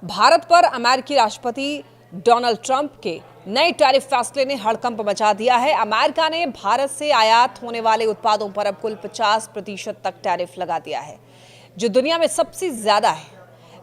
भारत पर अमेरिकी राष्ट्रपति डोनाल्ड ट्रंप के नए टैरिफ फैसले ने हड़कंप मचा दिया है। अमेरिका ने भारत से आयात होने वाले उत्पादों पर अब कुल 50% तक टैरिफ लगा दिया है, जो दुनिया में सबसे ज्यादा है।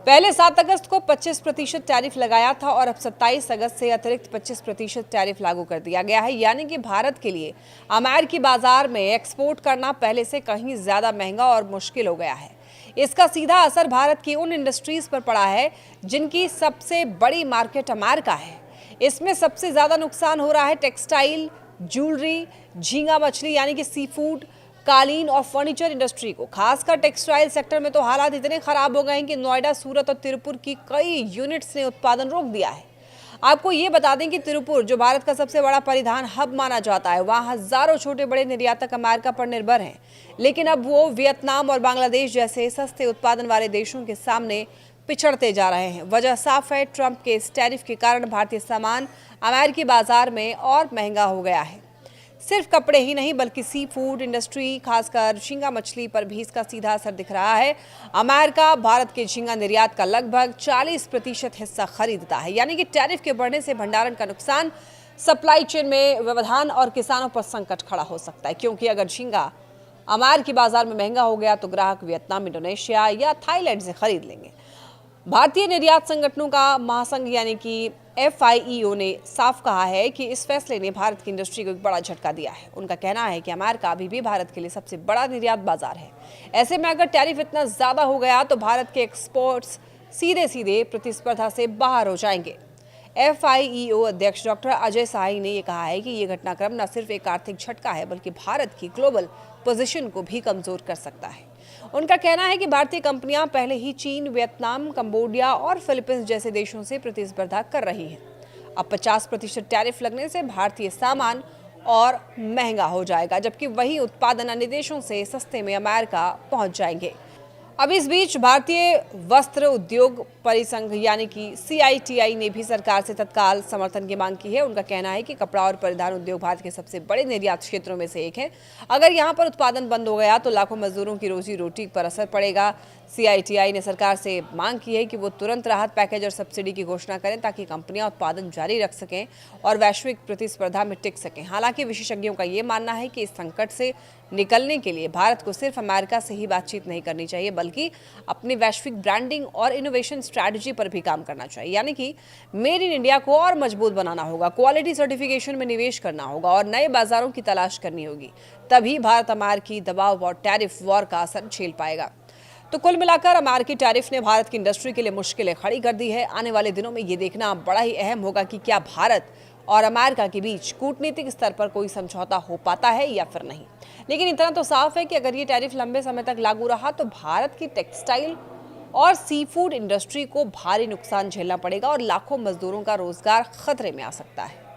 पहले 7 अगस्त को 25% टैरिफ लगाया था और अब 27 अगस्त से अतिरिक्त 25% टैरिफ लागू कर दिया गया है। यानी कि भारत के लिए अमेरिकी बाजार में एक्सपोर्ट करना पहले से कहीं ज्यादा महंगा और मुश्किल हो गया है। इसका सीधा असर भारत की उन इंडस्ट्रीज पर पड़ा है जिनकी सबसे बड़ी मार्केट अमेरिका है। इसमें सबसे ज्यादा नुकसान हो रहा है टेक्सटाइल, ज्वेलरी, झींगा मछली यानी कि सी फूड, कालीन और फर्नीचर इंडस्ट्री को। खासकर टेक्सटाइल सेक्टर में तो हालात इतने खराब हो गए हैं कि नोएडा, सूरत और तिरुपुर की कई यूनिट्स ने उत्पादन रोक दिया है। आपको ये बता दें कि तिरुपुर, जो भारत का सबसे बड़ा परिधान हब माना जाता है, वहाँ हजारों छोटे बड़े निर्यातक अमेरिका पर निर्भर हैं, लेकिन अब वो वियतनाम और बांग्लादेश जैसे सस्ते उत्पादन वाले देशों के सामने पिछड़ते जा रहे हैं। वजह साफ है, ट्रंप के इस टैरिफ के कारण भारतीय सामान अमेरिकी बाजार में और महंगा हो गया है। सिर्फ कपड़े ही नहीं बल्कि सी फूड इंडस्ट्री, खासकर झींगा मछली पर भी इसका सीधा असर दिख रहा है। अमेरिका भारत के झींगा निर्यात का लगभग 40% हिस्सा खरीदता है। यानी कि टैरिफ के बढ़ने से भंडारण का नुकसान, सप्लाई चेन में व्यवधान और किसानों पर संकट खड़ा हो सकता है, क्योंकि अगर झींगा अमेरिकी बाजार में महंगा हो गया तो ग्राहक वियतनाम, इंडोनेशिया या थाईलैंड से खरीद लेंगे। भारतीय निर्यात संगठनों का महासंघ यानी कि FIEO ने साफ कहा है कि इस फैसले ने भारत की इंडस्ट्री को एक बड़ा झटका दिया है। उनका कहना है कि अमेरिका अभी भी भारत के लिए सबसे बड़ा निर्यात बाजार है। ऐसे में अगर टैरिफ इतना ज्यादा हो गया तो भारत के एक्सपोर्ट्स सीधे सीधे प्रतिस्पर्धा से बाहर हो जाएंगे। FIEO अध्यक्ष डॉक्टर अजय साही ने यह कहा है कि यह घटनाक्रम न सिर्फ एक आर्थिक झटका है बल्कि भारत की ग्लोबल पोजीशन को भी कमजोर कर सकता है। उनका कहना है कि भारतीय कंपनियां पहले ही चीन, वियतनाम, कंबोडिया और फिलीपींस जैसे देशों से प्रतिस्पर्धा कर रही हैं। अब 50% टैरिफ लगने से भारतीय सामान और महंगा हो जाएगा, जबकि वही उत्पादन अन्य देशों से सस्ते में अमेरिका पहुंच जाएंगे। अब इस बीच भारतीय वस्त्र उद्योग परिसंघ यानी कि CITI ने भी सरकार से तत्काल समर्थन की मांग की है। उनका कहना है कि कपड़ा और परिधान उद्योग भारत के सबसे बड़े निर्यात क्षेत्रों में से एक है। अगर यहां पर उत्पादन बंद हो गया तो लाखों मजदूरों की रोजी रोटी पर असर पड़ेगा। CITI ने सरकार से मांग की है कि वो तुरंत राहत पैकेज और सब्सिडी की घोषणा करें ताकि कंपनियां उत्पादन जारी रख सकें और वैश्विक प्रतिस्पर्धा में टिक सकें। हालांकि विशेषज्ञों का ये मानना है कि इस संकट से निकलने के लिए भारत को सिर्फ अमेरिका से ही बातचीत नहीं करनी चाहिए बल्कि अपनी वैश्विक ब्रांडिंग और इनोवेशन स्ट्रैटेजी पर भी काम करना चाहिए। यानी कि मेड इन इंडिया को और मजबूत बनाना होगा, क्वालिटी सर्टिफिकेशन में निवेश करना होगा और नए बाजारों की तलाश करनी होगी। तभी भारत अमेरिकी दबाव और टैरिफ वॉर का असर झेल पाएगा। तो कुल मिलाकर अमेरिकी टैरिफ ने भारत की इंडस्ट्री के लिए मुश्किलें खड़ी कर दी है। आने वाले दिनों में ये देखना बड़ा ही अहम होगा कि क्या भारत और अमेरिका के बीच कूटनीतिक स्तर पर कोई समझौता हो पाता है या फिर नहीं। लेकिन इतना तो साफ है कि अगर ये टैरिफ लंबे समय तक लागू रहा तो भारत की टेक्सटाइल और सी फूड इंडस्ट्री को भारी नुकसान झेलना पड़ेगा और लाखों मजदूरों का रोजगार खतरे में आ सकता है।